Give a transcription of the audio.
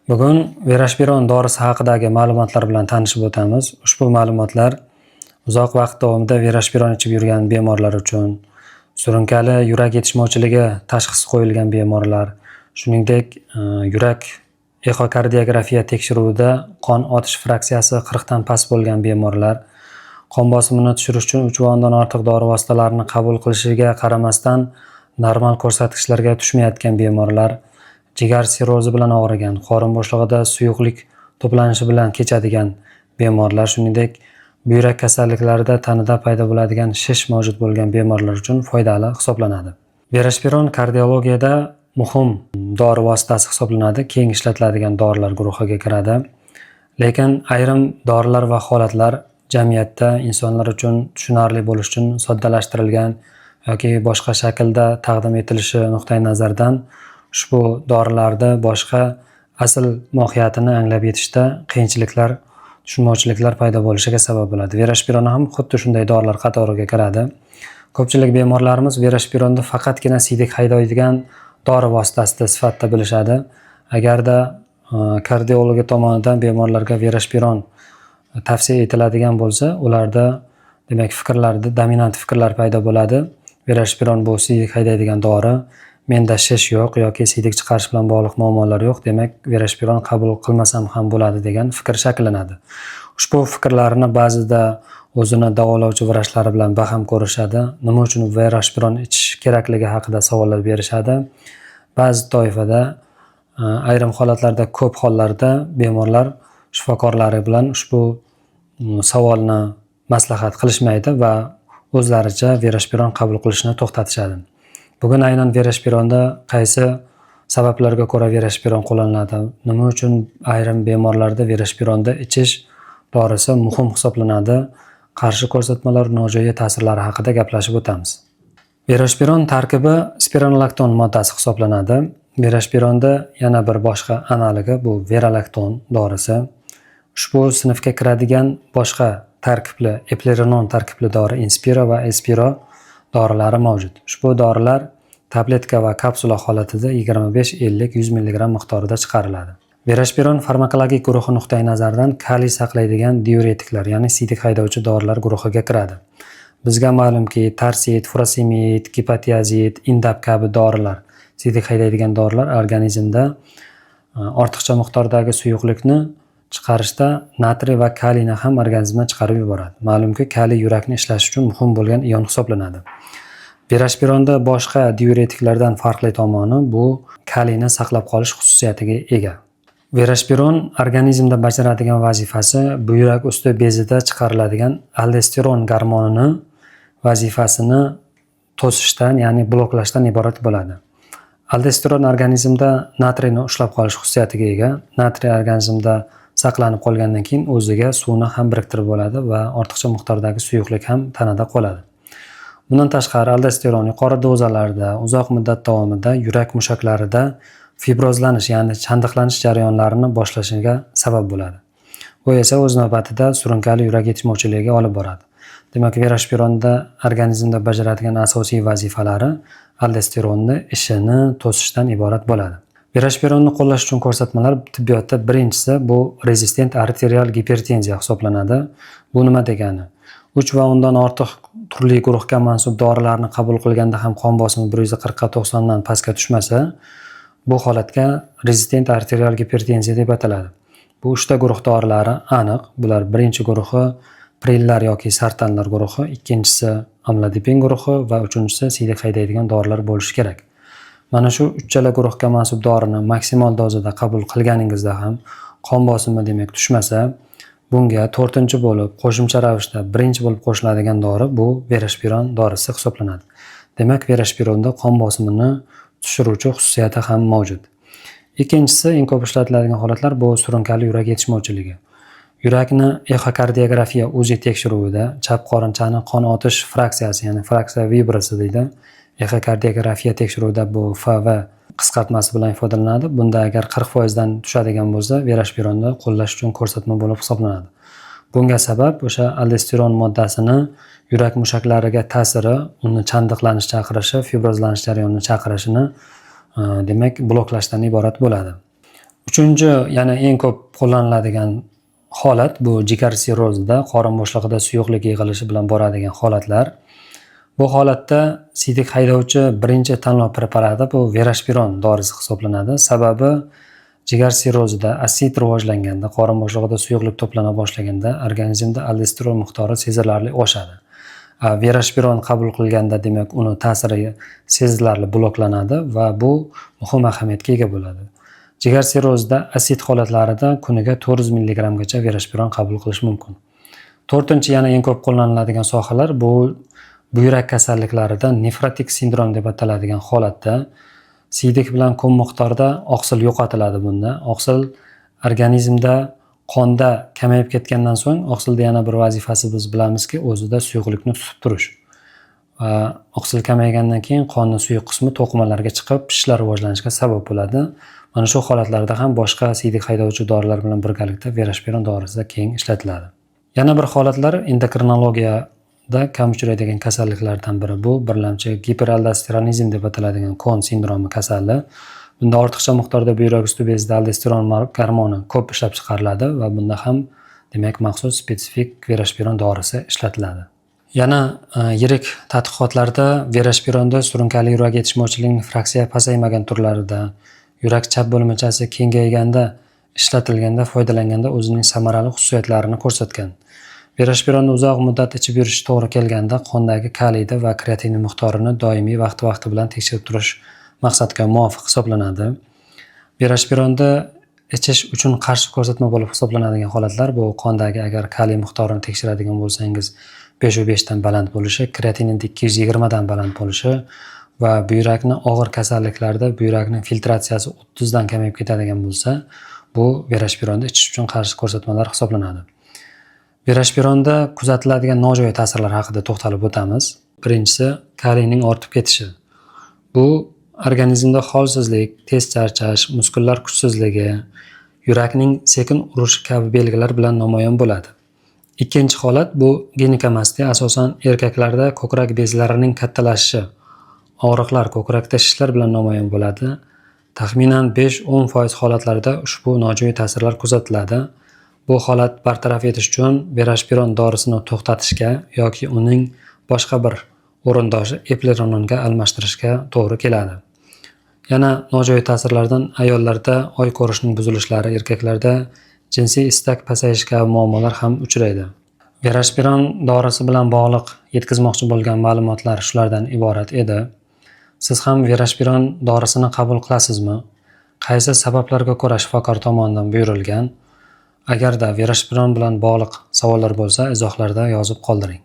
Bugun Verashpiron dorisi haqidagi ma'lumotlar bilan tanishib o'tamiz. Ushbu ma'lumotlar uzoq vaqt davomida Verashpiron ichib yurgan bemorlar uchun, surunkali yurak yetishmovchiligi tashxisi qo'yilgan bemorlar, shuningdek yurak ekokardiografiya tekshiruvida qon otish fraksiyasi 40 dan past bo'lgan bemorlar, qon bosimini tushirish uchun 3 va undan ortiq dori vositalarini qabul qilishiga qaramasdan normal ko'rsatkichlarga tushmayotgan bemorlar, jigar sirrozi bilan og'rigan, qorin bo'shlig'ida suyuqlik to'planishi bilan kechadigan bemorlar, shuningdek buyrak kasalliklarida tanada paydo bo'ladigan shish mavjud bo'lgan bemorlar uchun foydali hisoblanadi. Verashpiron kardiologiyada muhim dori vositasi hisoblanadi, keng ishlatiladigan dorilar guruhiga kiradi. Lekin ayrim dorilar va holatlar jamiyatda insonlar uchun tushunarli bo'lish uchun soddalashtirilgan yoki boshqa shaklda taqdim etilishi nuqtai nazaridan ushbu dorilarda boshqa asl mohiyatini anglab yetishda qiyinchiliklar, tushunmovchiliklar paydo bo'lishiga sabab bo'ladi. Verashpiron ham xuddi shunday dorilar qatoriga kiradi. Ko'pchilik bemorlarimiz Verashpironni faqatgina siydik haydaydigan dori vositasi sifatida bilishadi. Agarda kardiologi tomonidan bemorlarga Verashpiron tavsiya etiladigan bo'lsa, ularda demak fikrlarda dominant fikrlar paydo bo'ladi. Verashpiron bu siydik haydaydigan dori, menda shish yo'q yoki siydik chiqarish bilan bog'liq muammolar yo'q, demak Verashpiron qabul qilmasam ham bo'ladi degan fikr shakllanadi. Ushbu fikrlarni ba'zida o'zini davolovchi vrachlari bilan baham ko'rishadi. Nima uchun Verashpiron ichish kerakligi haqida savollar berishadi. Ba'zi toifada ayrim holatlarda, ko'p hollarda bemorlar shifokorlari bilan ushbu savolni maslahat qilishmaydi va o'zlaricha Verashpiron qabul qilishni to'xtatishadi. Bugun aynan Verashpironda qaysi sabablarga ko'ra Verashpiron qo'llaniladi? Nima uchun ayrim bemorlarda Verashpironda ichish dorisi muhim hisoblanadi? Qarshi ko'rsatmalar, nojo'ya ta'sirlari haqida gaplashib o'tamiz. Verashpiron tarkibi spironolakton moddasi hisoblanadi. Verashpironda yana bir boshqa analogi bu Veralakton dorisi. Ushbu sinfga kiradigan boshqa tarkibli eplerenon tarkibli dori Inspiro va Espiro dorilari mavjud. Ushbu dorilar tabletka va kapsula holatida 25-50-100 mg miqdorida chiqariladi. Verashpiron farmakologik guruhi nuqtai nazaridan kaliy saqlaydigan diuretiklar, ya'ni siydik haydovchi dorilar guruhiga kiradi. Bizga ma'lumki, tarsit, furosemid, gipatiazid, indab kabi dorilar, siydik haydaydigan dorilar organizmda ortiqcha miqdordagi suyuqlikni chiqarishda natriy va kaliyni ham organizmdan chiqarib yuboradi. Ma'lumki, kaliy yurakni ishlashi uchun muhim bo'lgan ion hisoblanadi. Verashpironda boshqa diuretiklardan farqli tomoni bu kaliyni saqlab qolish xususiyatiga ega. Verashpiron organizmda bajaradigan vazifasi buyrak usti bezida chiqariladigan aldosteron gormonini vazifasini to'sishdan, ya'ni bloklashdan iborat bo'ladi. Aldosteron organizmda natriyni ushlab qolish xususiyatiga ega. Natriy organizmda saqlanib qolgandan keyin o'ziga suvni ham biriktirib oladi va ortiqcha miqdordagi suyuqlik ham tanada qoladi. Bundan tashqari aldosteron yuqori dozalarda uzoq muddat davomida yurak mushaklarida fibrozlanish, ya'ni chandiqlanish jarayonlarini boshlashiga sabab bo'ladi. Bu esa o'z navbatida surunkali yurak yetishmovchiligiga olib boradi. Demak, Verashpironda organizmda bajaradigan asosiy vazifalari aldosteronni ishini to'sishdan iborat bo'ladi. Verashpironni qo'llash uchun ko'rsatmalar tibbiyotda birinchisi bu rezistent arterial gipertenziya hisoblanadi. Bu nima degani? 3 va undan ortiq turli guruhga mansub dorilarni qabul qilganda ham qon bosimi 140 ga 90 dan pastga tushmasa, bu holatga rezistent arterial gipertenziya deb ataladi. Bu 3 ta guruh dorilari aniq. Bular birinchi guruhi prillar yoki sartanlar guruhi, ikkinchisi amlodipin guruhi va uchinchisi siydik haydaydigan dorilar bo'lishi kerak. Mana shu uchala guruhga mansub dorini maksimal dozada qabul qilganingizda ham qon bosimi demak tushmasa, bunga to'rtinchi bo'lib qo'shimcha ravishda birinchi bo'lib qo'shiladigan dori bu Verashpiron dorisi hisoblanadi. Demak, Verashpironda qon bosimini tushiruvchi xususiyati ham mavjud. Ikkinchisi, eng ko'p ishlatiladigan holatlar bu surunkali yurak yetishmovchiligi. Yurakni ekokardiografiya o'zi tekshiruvida chap qorinchani qon otish fraksiyasi, ya'ni fraksiya vibrasi deydi. Ekokardiografiya tekshiruvida bu FV qisqartmasi bilan ifodalanadi. Bunda agar 40% dan tushadigan bo'lsa, Verashpironni qo'llash uchun ko'rsatma bo'lib hisoblanadi. Bunga sabab o'sha aldosteron moddasini yurak mushaklariga ta'siri, uni chandiqlanish chaqirishi, fibrozlanish jarayonini chaqirishini demak bloklashdan iborat bo'ladi. Uchinchi, yana eng ko'p qo'llaniladigan holat bu jigar sirrozida qorin bo'shlig'ida suyuqlik yig'ilishi bilan boradigan holatlar. Bu holatda siydik haydovchi birinchi tanlov preparati bu Veraspiron dorisi hisoblanadi. Sababi jigar sirrozida asid rivojlanganda, qorin bo'shlig'ida suyuqlik to'plana boshlaganda organizmda aldosteron miqdori sezilarli oshadi. Veraspiron qabul qilganda, demak, uni ta'siri sezilarli bloklanadi va bu muhim ahamiyatga ega bo'ladi. Jigar sirrozida asid holatlarida kuniga 400 mg gacha Veraspiron qabul qilish mumkin. To'rtinchi, yana eng ko'p qo'llaniladigan sohalar bu buyrak kasalliklarida nefrotik sindrom deb ataladigan holatda siydik bilan ko'p miqdorda oqsil yo'qotiladi bunda. Oqsil organizmda qonda kamayib ketgandan so'ng oqsilda yana bir vazifasi biz bilamizki, o'zida suyuqlikni tutib turish. Oqsil kamaygandan keyin qonning suyuq qismi to'qimalarga chiqib, shishlar rivojlanishiga sabab bo'ladi. Mana shu holatlarda ham boshqa siydik haydovchi dorilar bilan birgalikda Veraspiron dorisi keng ishlatiladi. Yana bir holatlar endokrinologiyada kam uchraydigan kasalliklardan biri bu birlamchi giperaldosteronizm deb ataladigan Kon sindromi kasali. Bunda ortiqcha miqdorda buyrak usti bezida aldosteron gormoni ko'p ishlab chiqariladi va bunda ham demak maxsus spetsifik Veraspiron dorisi ishlatiladi. Yana yirik tadqiqotlarda Veraspironda surunkali yurak yetishmovchiligining fraksiya pasaymagan turlarida, yurak chap bo'lmachasi kengayganda ishlatilganda, foydalanganda o'zining samarali xususiyatlarini ko'rsatgan. Veraspironni uzoq muddat ichib yurish to'g'ri kelganda qondagi kaliyda va kreatin miqdorini doimiy vaqti bilan tekshirib turish maqsadga muvofiq hisoblanadi. Veraspironda ichish uchun qarshi ko'rsatma bo'lib hisoblanadigan holatlar bu qondagi agar kaliy miqdorini tekshiradigan bo'lsangiz 5/5 dan baland bo'lishi, kreatinning 220 dan baland bo'lishi va buyrakni og'ir kasalliklarda buyrakning filtratsiyasi 30 dan kamayib ketadigan bo'lsa, bu Veraspironda ichish uchun qarshi ko'rsatmalar hisoblanadi. Veraspironda kuzatiladigan nojo'ya ta'sirlar haqida to'xtalib o'tamiz. Birinchisi, kaliyning ortib ketishi. Bu organizmda holsizlik, tez charchash, muskullar kuchsizligi, yurakning sekin urishi kabi belgilar bilan namoyon bo'ladi. Ikkinchi holat bu ginekamastiya, asosan erkaklarda ko'krak bezlarining kattalashishi, og'riqlar, ko'krakda shishlar bilan namoyon bo'ladi. Taxminan 5-10% holatlarda ushbu nojo'ya ta'sirlar kuzatiladi. Bu holat bartaraf etish uchun Veraspiron dorisini to'xtatishga yoki uning boshqa bir o'rindoshi eplerononga almashtirishga to'g'ri keladi. Yana nojo'ya ta'sirlardan ayollarda oy ko'rishning buzilishlari, erkaklarda jinsiy istak pasayishi kabi muammolar ham uchraydi. Veraspiron dorisi bilan bog'liq yetkazmoqchi bo'lgan ma'lumotlar shulardan iborat edi. Siz ham Veraspiron dorisini qabul qilasizmi? Qaysi sabablarga ko'ra shifokor tomonidan buyurilgan? Agarda Veraspiron bilan bog'liq savollar bo'lsa, izohlarda yozib qoldiring.